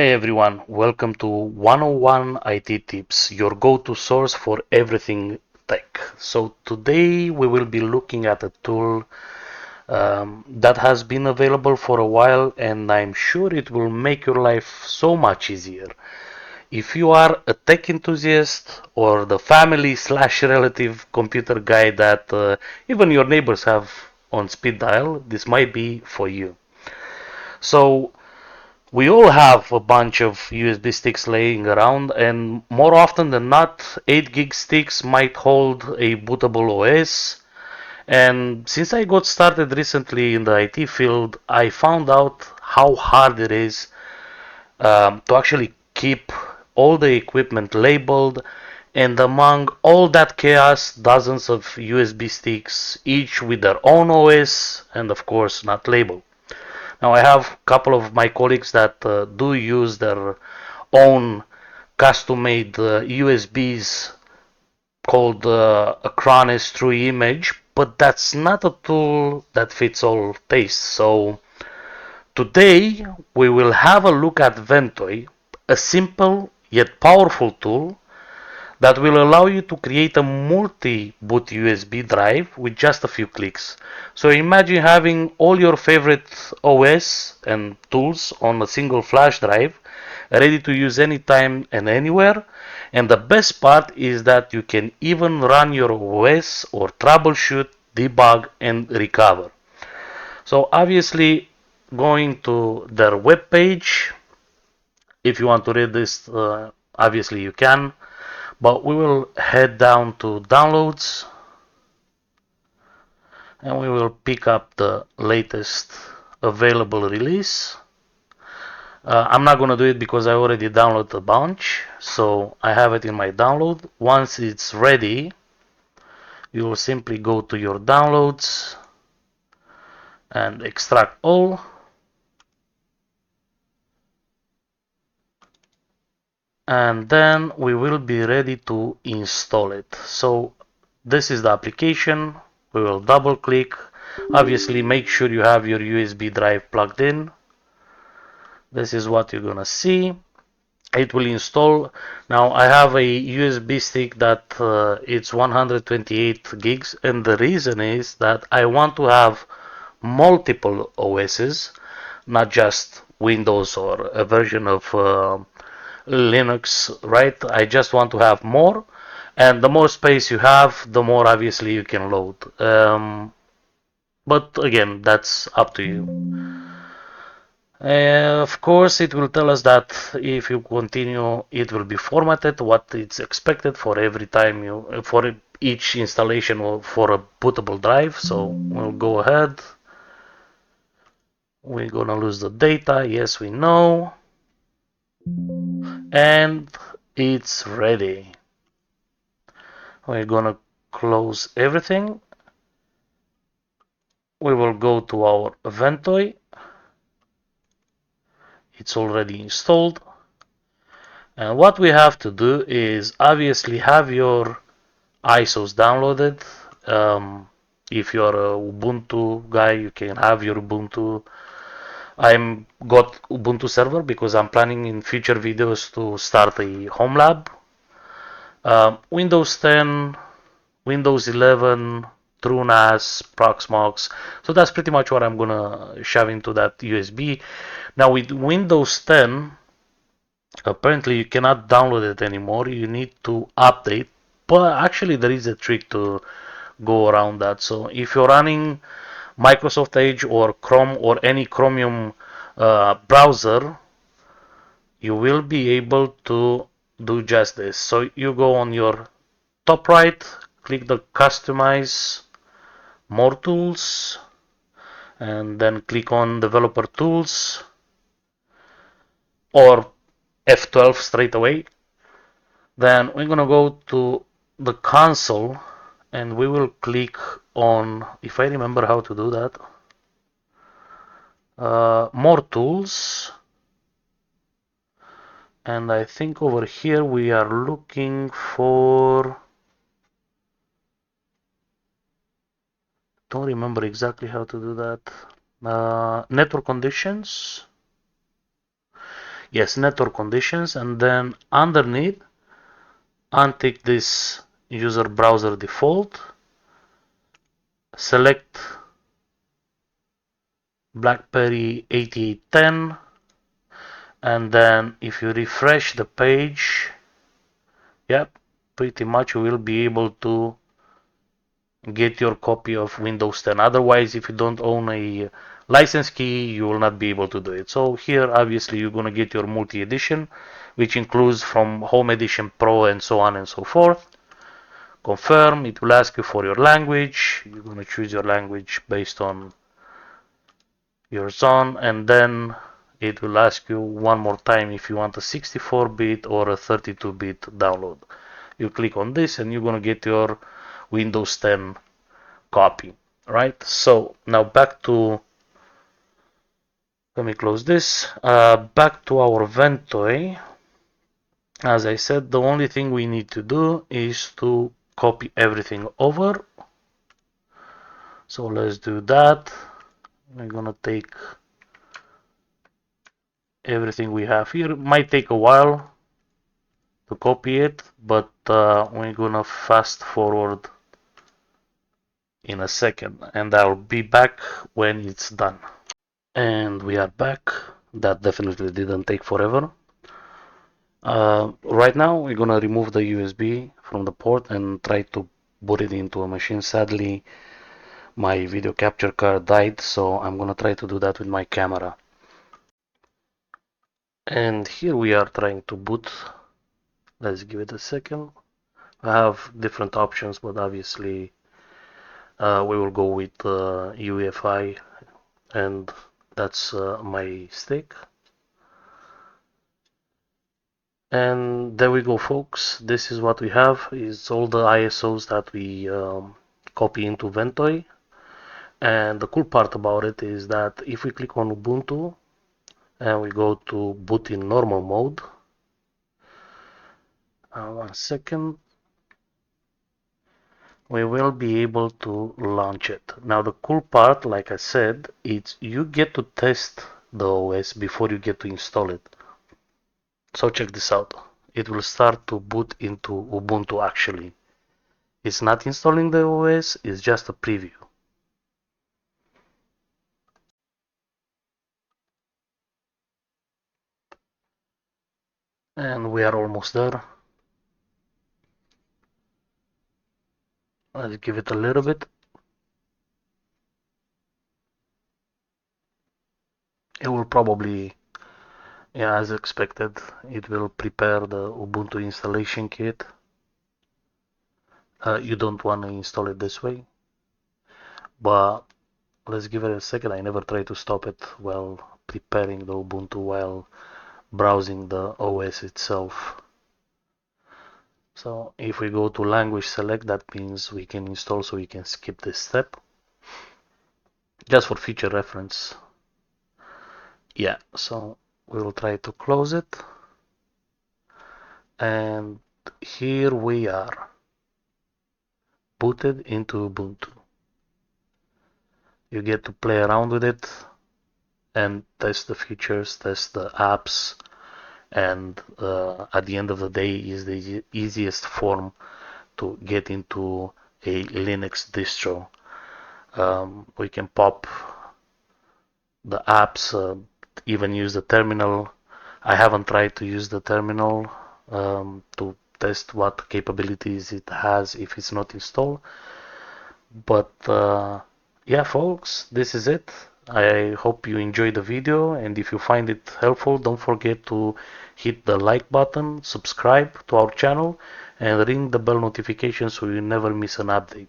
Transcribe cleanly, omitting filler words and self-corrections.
Hey everyone, welcome to 101 IT Tips, your go-to source for everything tech. So today we will be looking at a tool that has been available for a while, and I'm sure it will make your life so much easier. If you are a tech enthusiast or the family slash relative computer guy that even your neighbors have on speed dial, this might be for you. So we all have a bunch of USB sticks laying around, and more often than not, 8 gig sticks might hold a bootable OS. And since I got started recently in the IT field, I found out how hard it is to actually keep all the equipment labeled. And among all that chaos, dozens of USB sticks, each with their own OS, and of course, not labeled. Now I have a couple of my colleagues that do use their own custom-made USBs called Acronis True Image, but that's not a tool that fits all tastes. So today we will have a look at Ventoy, a simple yet powerful tool that will allow you to create a multi-boot USB drive with just a few clicks. So imagine having all your favorite OS and tools on a single flash drive, ready to use anytime and anywhere. And the best part is that you can even run your OS or troubleshoot, debug, and recover. So obviously, going to their web page, if you want to read this, obviously you can. But we will head down to downloads and we will pick up the latest available release. I'm not gonna do it because I already downloaded a bunch, so I have it in my download. Once it's ready, you will simply go to your downloads and extract all. And then we will be ready to install it. So this is the application. We will double click. Obviously, make sure you have your USB drive plugged in. This is what you're gonna see. It will install. Now I have a USB stick that it's 128 gigs, and the reason is that I want to have multiple OSs, not just Windows or a version of Linux, right? I just want to have more, and the more space you have, the more obviously you can load. But again, that's up to you. Of course, it will tell us that if you continue, it will be formatted what it's expected for every time you for each installation or for a bootable drive. So we'll go ahead. We're gonna lose the data. Yes, we know. And it's ready. We're gonna close everything. We will go to our Ventoy. It's already installed. And what we have to do is obviously have your ISOs downloaded. If you're a Ubuntu guy, you can have your Ubuntu. I'm got Ubuntu server because I'm planning in future videos to start a home lab. Windows 10, Windows 11, TrueNAS, Proxmox. So that's pretty much what I'm gonna shove into that USB. Now with Windows 10, apparently you cannot download it anymore. You need to update. But actually there is a trick to go around that. So if you're running Microsoft Edge or Chrome or any Chromium browser, you will be able to do just this. So you go on your top right, click the customize more tools, and then click on developer tools or F12 straight away. Then we're gonna go to the console and we will click on, if I remember how to do that, more tools. And I think over here we are looking for, don't remember exactly how to do that, network conditions. Yes, network conditions, and then underneath untick this user browser default, select BlackBerry 8810, and then if you refresh the page, yep, pretty much you will be able to get your copy of Windows 10. Otherwise, if you don't own a license key, you will not be able to do it. So here, obviously, you're going to get your multi-edition, which includes from Home Edition Pro and so on and so forth. Confirm, it will ask you for your language. You're going to choose your language based on your zone, and then it will ask you one more time if you want a 64-bit or a 32-bit download. You click on this and you're going to get your Windows 10 copy, right? So now back to, let me close this, back to our Ventoy. As I said, the only thing we need to do is to copy everything over. So let's do that. We're gonna take everything we have here. It might take a while to copy it, but we're gonna fast forward in a second, and I'll be back when it's done. And we are back. That definitely didn't take forever. Right now, we're gonna remove the USB from the port and try to boot it into a machine. Sadly, my video capture card died, so I'm gonna try to do that with my camera. And here we are trying to boot. Let's give it a second. I have different options, but obviously we will go with UEFI, and that's my stick. And there we go, folks. This is what we have. It's all the ISOs that we copy into Ventoy. And the cool part about it is that if we click on Ubuntu and we go to boot in normal mode, one second, we will be able to launch it. Now the cool part, like I said, is you get to test the OS before you get to install it. So check this out. It will start to boot into Ubuntu actually. It's not installing the OS, it's just a preview. And we are almost there. Let's give it a little bit. It will probably, yeah, as expected, it will prepare the Ubuntu installation kit. You don't want to install it this way, but let's give it a second. I never try to stop it while preparing the Ubuntu while browsing the OS itself. So if we go to language select, that means we can install, so we can skip this step. Just for future reference. Yeah, so we will try to close it. And here we are, booted into Ubuntu. You get to play around with it and test the features, test the apps, and at the end of the day is the easiest form to get into a Linux distro. We can pop the apps, even use the terminal. I haven't tried to use the terminal to test what capabilities it has if it's not installed. But yeah, folks, this is it. I hope you enjoyed the video, and if you find it helpful, don't forget to hit the like button, subscribe to our channel, and ring the bell notification so you never miss an update.